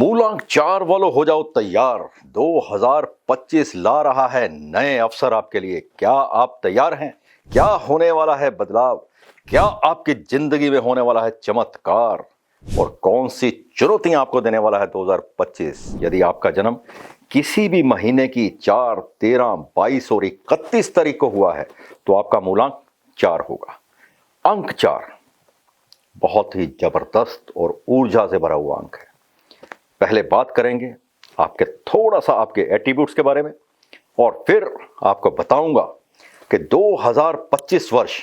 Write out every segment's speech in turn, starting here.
मूलांक 4 वालों हो जाओ तैयार। 2025 ला रहा है नए अवसर आपके लिए। क्या आप तैयार हैं? क्या होने वाला है बदलाव? क्या आपकी जिंदगी में होने वाला है चमत्कार? और कौन सी चुनौतियां आपको देने वाला है 2025? यदि आपका जन्म किसी भी महीने की 4, 13, 22 और 31 तारीख को हुआ है तो आपका मूलांक 4 होगा। अंक 4 बहुत ही जबरदस्त और ऊर्जा से भरा हुआ अंक है। पहले बात करेंगे थोड़ा सा आपके एट्रीब्यूट्स के बारे में और फिर आपको बताऊंगा कि 2025 वर्ष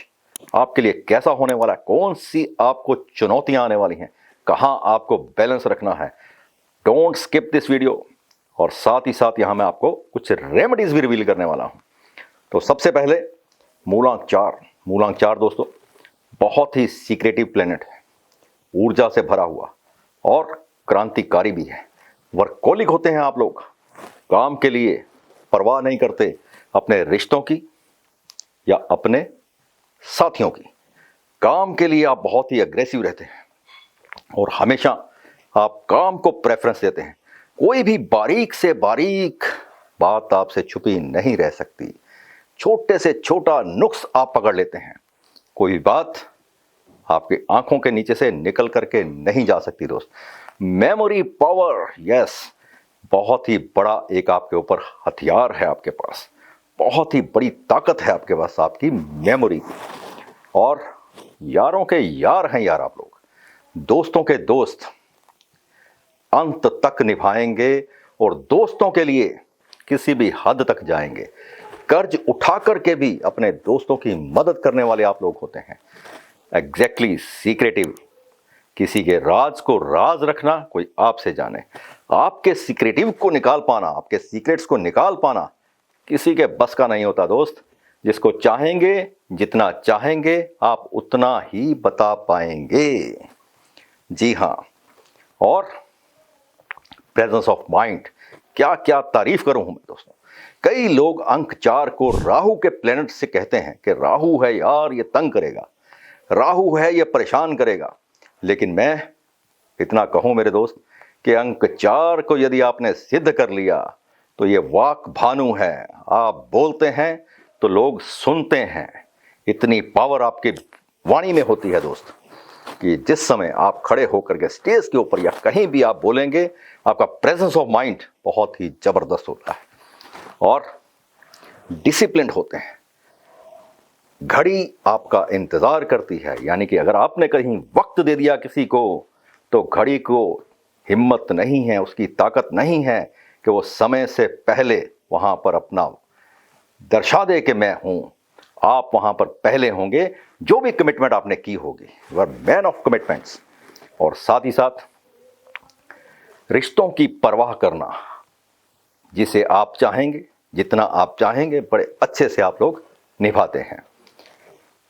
आपके लिए कैसा होने वाला है, कौन सी आपको चुनौतियां आने वाली हैं, कहां आपको बैलेंस रखना है। Don't skip this video. और साथ ही साथ यहां मैं आपको कुछ रेमेडीज भी रिवील करने वाला हूं। तो सबसे पहले मूलांक 4 दोस्तों बहुत ही सीक्रेटिव प्लेनेट है, ऊर्जा से भरा हुआ और क्रांतिकारी भी है। वर्कोलिक होते हैं आप लोग, काम के लिए परवाह नहीं करते अपने रिश्तों की या अपने साथियों की। काम के लिए आप बहुत ही अग्रेसिव रहते हैं और हमेशा आप काम को प्रेफरेंस देते हैं। कोई भी बारीक से बारीक बात आपसे छुपी नहीं रह सकती। छोटे से छोटा नुक्स आप पकड़ लेते हैं। कोई भी बात आपकी आंखों के नीचे से निकल करके नहीं जा सकती दोस्त। मेमोरी पावर, यस, बहुत ही बड़ा एक आपके ऊपर हथियार है आपके पास। बहुत ही बड़ी ताकत है आपके पास आपकी मेमोरी की। और यारों के यार हैं यार आप लोग, दोस्तों के दोस्त अंत तक निभाएंगे और दोस्तों के लिए किसी भी हद तक जाएंगे। कर्ज उठा करके भी अपने दोस्तों की मदद करने वाले आप लोग होते हैं। Exactly secretive. किसी के राज को राज रखना कोई आपसे जाने। आपके सीक्रेटिव को निकाल पाना, आपके सीक्रेट्स को निकाल पाना किसी के बस का नहीं होता दोस्त। जिसको चाहेंगे, जितना चाहेंगे आप उतना ही बता पाएंगे। जी हां। और प्रेजेंस ऑफ माइंड, क्या क्या तारीफ करूं मैं दोस्तों। कई लोग अंक 4 को राहु के प्लेनेट से कहते हैं कि राहु है यार ये तंग करेगा, राहु है ये परेशान करेगा। लेकिन मैं इतना कहूं मेरे दोस्त कि अंक 4 को यदि आपने सिद्ध कर लिया तो ये वाक भानु है। आप बोलते हैं तो लोग सुनते हैं। इतनी पावर आपकी वाणी में होती है दोस्त कि जिस समय आप खड़े होकर के स्टेज के ऊपर या कहीं भी आप बोलेंगे, आपका प्रेजेंस ऑफ माइंड बहुत ही जबरदस्त होता है। और डिसिप्लिन्ड होते हैं। घड़ी आपका इंतजार करती है, यानी कि अगर आपने कहीं वक्त दे दिया किसी को तो घड़ी को हिम्मत नहीं है, उसकी ताकत नहीं है कि वो समय से पहले वहां पर अपना दर्शा दे कि मैं हूं। आप वहां पर पहले होंगे जो भी कमिटमेंट आपने की होगी। You are man of commitments. और साथ ही साथ रिश्तों की परवाह करना, जिसे आप चाहेंगे, जितना आप चाहेंगे, बड़े अच्छे से आप लोग निभाते हैं।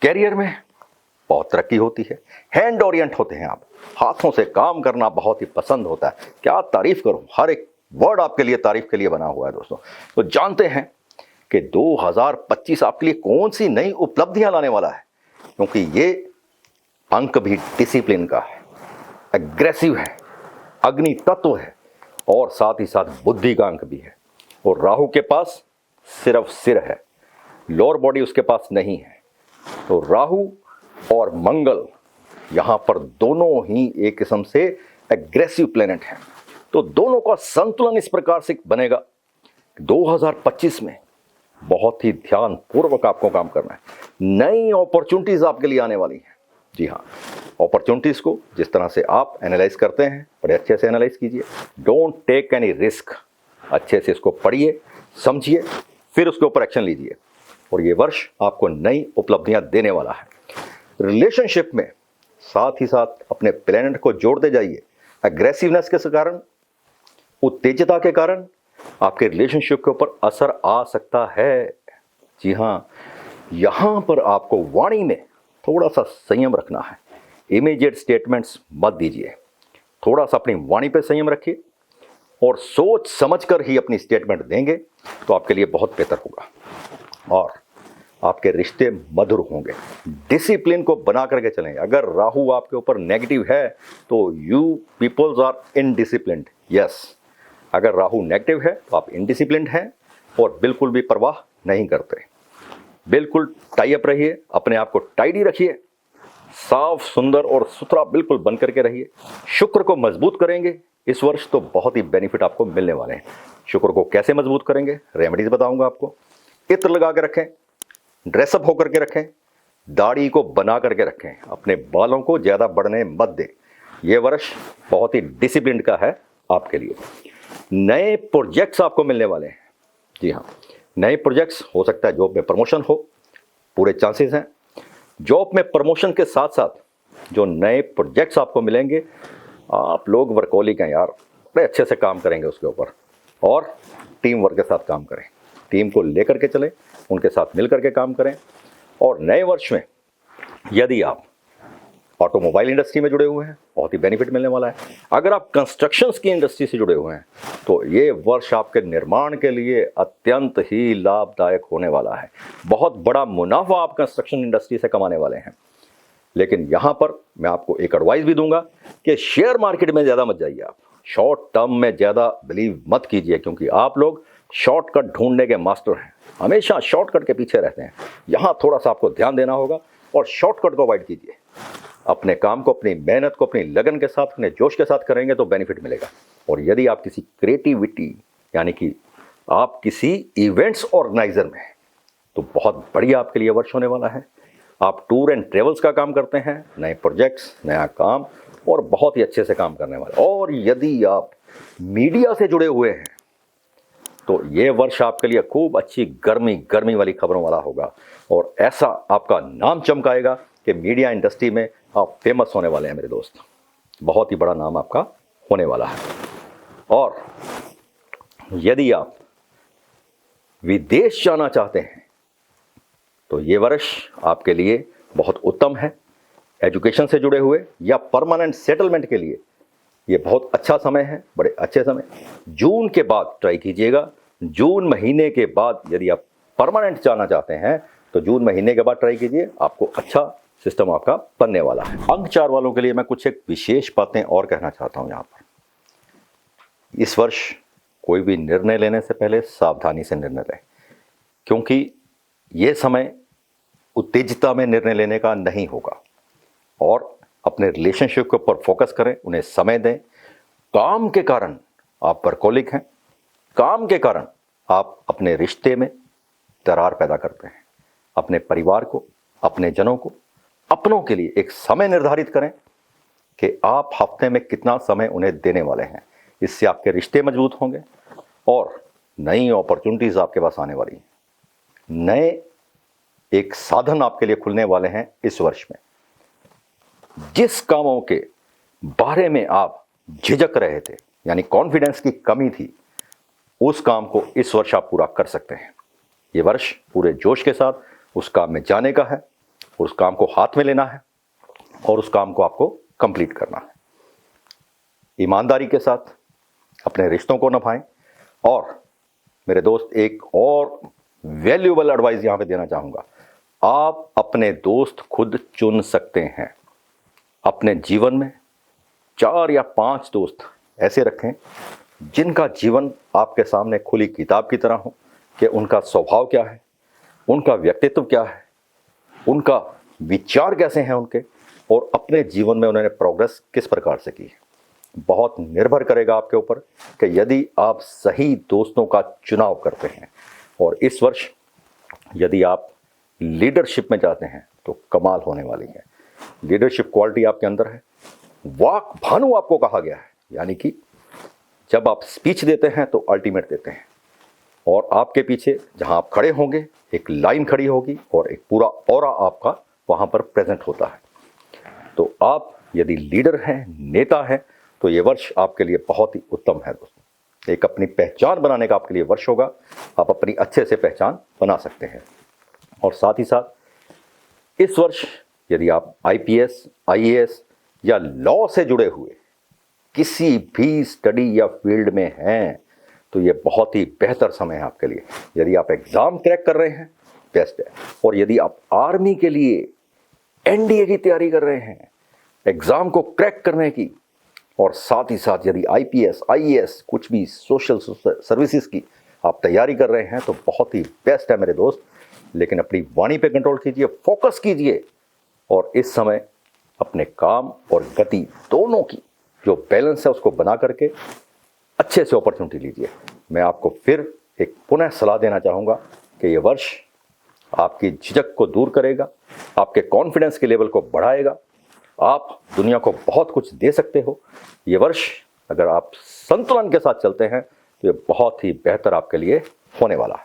कैरियर में बहुत तरक्की होती है। हैंड ओरिएंट होते हैं आप, हाथों से काम करना बहुत ही पसंद होता है। क्या तारीफ करूं, हर एक वर्ड आपके लिए तारीफ के लिए बना हुआ है दोस्तों। तो जानते हैं कि 2025 आपके लिए कौन सी नई उपलब्धियां लाने वाला है, क्योंकि ये अंक भी डिसिप्लिन का है, एग्रेसिव है, अग्नि तत्व है और साथ ही साथ बुद्धि का अंक भी है। और राहु के पास सिर्फ सिर है, लोअर बॉडी उसके पास नहीं है। तो राहु और मंगल यहां पर दोनों ही एक किस्म से एग्रेसिव प्लेनेट हैं। तो दोनों का संतुलन इस प्रकार से बनेगा। 2025 में बहुत ही ध्यान पूर्वक आपको काम करना है। नई अपॉर्चुनिटीज आपके लिए आने वाली हैं। जी हाँ, अपॉर्चुनिटीज को जिस तरह से आप एनालाइज करते हैं बड़े अच्छे से एनालाइज कीजिए। Don't take any risk. अच्छे से इसको पढ़िए, समझिए, फिर उसके ऊपर एक्शन लीजिए। और ये वर्ष आपको नई उपलब्धियां देने वाला है। रिलेशनशिप में साथ ही साथ अपने प्लेनेट को जोड़ते जाइए। एग्रेसिवनेस के कारण, उत्तेजता के कारण आपके रिलेशनशिप के ऊपर असर आ सकता है। जी हां, यहां पर आपको वाणी में थोड़ा सा संयम रखना है। इमीडिएट स्टेटमेंट्स मत दीजिए। थोड़ा सा अपनी वाणी पे संयम रखिए और सोच समझकर ही अपनी स्टेटमेंट देंगे तो आपके लिए बहुत बेहतर होगा और आपके रिश्ते मधुर होंगे। डिसिप्लिन को बना करके चलें। अगर राहु आपके ऊपर नेगेटिव है तो you peoples are indisciplined, yes, अगर राहु नेगेटिव है तो आप इनडिसिप्लिन्ड हैं और बिल्कुल भी परवाह नहीं करते। बिल्कुल टाई अप रहिए, अपने आप को टाइडी रखिए, साफ सुंदर और सुथरा बिल्कुल बन करके रहिए। शुक्र को मजबूत करेंगे इस वर्ष तो बहुत ही बेनिफिट आपको मिलने वाले हैं। शुक्र को कैसे मजबूत करेंगे, रेमेडीज बताऊंगा आपको। इत्र लगा के रखें, ड्रेसअप होकर के रखें, दाढ़ी को बना करके रखें, अपने बालों को ज़्यादा बढ़ने मत दें। ये वर्ष बहुत ही डिसिप्लिन का है आपके लिए। नए प्रोजेक्ट्स आपको मिलने वाले हैं। जी हाँ, नए प्रोजेक्ट्स, हो सकता है जॉब में प्रमोशन हो, पूरे चांसेस हैं। जॉब में प्रमोशन के साथ साथ जो नए प्रोजेक्ट्स आपको मिलेंगे, आप लोग वर्कोलिक हैं यार, बड़े अच्छे से काम करेंगे उसके ऊपर, और टीम वर्क के साथ काम करें, टीम को लेकर के चलें, उनके साथ मिल करके काम करें। और नए वर्ष में यदि आप ऑटोमोबाइल इंडस्ट्री में जुड़े हुए हैं, बहुत ही बेनिफिट मिलने वाला है। अगर आप कंस्ट्रक्शंस की इंडस्ट्री से जुड़े हुए हैं तो ये वर्ष आपके निर्माण के लिए अत्यंत ही लाभदायक होने वाला है। बहुत बड़ा मुनाफा आप कंस्ट्रक्शन इंडस्ट्री से कमाने वाले हैं। लेकिन यहाँ पर मैं आपको एक एडवाइस भी दूंगा कि शेयर मार्केट में ज़्यादा मत जाइए। आप शॉर्ट टर्म में ज़्यादा बिलीव मत कीजिए, क्योंकि आप लोग शॉर्टकट ढूंढने के मास्टर हैं, हमेशा शॉर्टकट के पीछे रहते हैं। यहाँ थोड़ा सा आपको ध्यान देना होगा और शॉर्टकट को अवॉइड कीजिए। अपने काम को, अपनी मेहनत को, अपनी लगन के साथ, अपने जोश के साथ करेंगे तो बेनिफिट मिलेगा। और यदि आप किसी क्रिएटिविटी, यानी कि आप किसी इवेंट्स ऑर्गेनाइजर में हैं, तो बहुत बढ़िया आपके लिए वर्ष होने वाला है। आप टूर एंड ट्रेवल्स का काम करते हैं, नए प्रोजेक्ट्स, नया काम, और बहुत ही अच्छे से काम करने वाले। और यदि आप मीडिया से जुड़े हुए हैं तो ये वर्ष आपके लिए खूब अच्छी गर्मी वाली खबरों वाला होगा, और ऐसा आपका नाम चमकाएगा कि मीडिया इंडस्ट्री में आप फेमस होने वाले हैं मेरे दोस्त। बहुत ही बड़ा नाम आपका होने वाला है। और यदि आप विदेश जाना चाहते हैं तो ये वर्ष आपके लिए बहुत उत्तम है। एजुकेशन से जुड़े हुए या परमानेंट सेटलमेंट के लिए ये बहुत अच्छा समय है, बड़े अच्छे समय। जून के बाद ट्राई कीजिएगा। जून महीने के बाद यदि आप परमानेंट जाना चाहते हैं तो जून महीने के बाद ट्राई कीजिए, आपको अच्छा सिस्टम आपका बनने वाला है। अंक 4 वालों के लिए मैं कुछ एक विशेष बातें और कहना चाहता हूं। यहाँ पर इस वर्ष कोई भी निर्णय लेने से पहले सावधानी से निर्णय लें, क्योंकि ये समय उत्तेजता में निर्णय लेने का नहीं होगा। और अपने रिलेशनशिप के ऊपर फोकस करें, उन्हें समय दें। काम के कारण आप वर्कोलिक हैं, काम के कारण आप अपने रिश्ते में दरार पैदा करते हैं। अपने परिवार को, अपने जनों को, अपनों के लिए एक समय निर्धारित करें कि आप हफ्ते में कितना समय उन्हें देने वाले हैं। इससे आपके रिश्ते मजबूत होंगे और नई अपॉर्चुनिटीज आपके पास आने वाली हैं। नए एक साधन आपके लिए खुलने वाले हैं इस वर्ष में। जिस कामों के बारे में आप झिझक रहे थे, यानी कॉन्फिडेंस की कमी थी, उस काम को इस वर्ष आप पूरा कर सकते हैं। ये वर्ष पूरे जोश के साथ उस काम में जाने का है, उस काम को हाथ में लेना है और उस काम को आपको कंप्लीट करना है। ईमानदारी के साथ अपने रिश्तों को निभाएं। और मेरे दोस्त, एक और वैल्यूएबल एडवाइस यहां पे देना चाहूंगा। आप अपने दोस्त खुद चुन सकते हैं। अपने जीवन में 4 या 5 दोस्त ऐसे रखें जिनका जीवन आपके सामने खुली किताब की तरह हो, कि उनका स्वभाव क्या है, उनका व्यक्तित्व क्या है, उनका विचार कैसे हैं उनके, और अपने जीवन में उन्होंने प्रोग्रेस किस प्रकार से की है। बहुत निर्भर करेगा आपके ऊपर कि यदि आप सही दोस्तों का चुनाव करते हैं। और इस वर्ष यदि आप लीडरशिप में जाते हैं तो कमाल होने वाली है। लीडरशिप क्वालिटी आपके अंदर है। वाक भानु आपको कहा गया है, यानी कि जब आप स्पीच देते हैं तो अल्टीमेट देते हैं, और आपके पीछे जहां आप खड़े होंगे एक लाइन खड़ी होगी और एक पूरा ऑरा आपका वहां पर प्रेजेंट होता है। तो आप यदि लीडर हैं, नेता हैं, तो ये वर्ष आपके लिए बहुत ही उत्तम है दोस्तों। एक अपनी पहचान बनाने का आपके लिए वर्ष होगा। आप अपनी अच्छे से पहचान बना सकते हैं। और साथ ही साथ इस वर्ष यदि आप IPS, IAS या लॉ से जुड़े हुए किसी भी स्टडी या फील्ड में हैं तो ये बहुत ही बेहतर समय है आपके लिए। यदि आप एग्जाम क्रैक कर रहे हैं, बेस्ट है। और यदि आप आर्मी के लिए NDA की तैयारी कर रहे हैं, एग्जाम को क्रैक करने की, और साथ ही साथ यदि आईपीएस, आईएएस, कुछ भी सोशल सर्विसेज की आप तैयारी कर रहे हैं तो बहुत ही बेस्ट है मेरे दोस्त। लेकिन अपनी वाणी पे कंट्रोल कीजिए, फोकस कीजिए और इस समय अपने काम और गति दोनों की जो बैलेंस है उसको बना करके अच्छे से अपॉर्चुनिटी लीजिए। मैं आपको फिर एक पुनः सलाह देना चाहूँगा कि ये वर्ष आपकी झिझक को दूर करेगा, आपके कॉन्फिडेंस के लेवल को बढ़ाएगा। आप दुनिया को बहुत कुछ दे सकते हो। ये वर्ष अगर आप संतुलन के साथ चलते हैं तो ये बहुत ही बेहतर आपके लिए होने वाला है।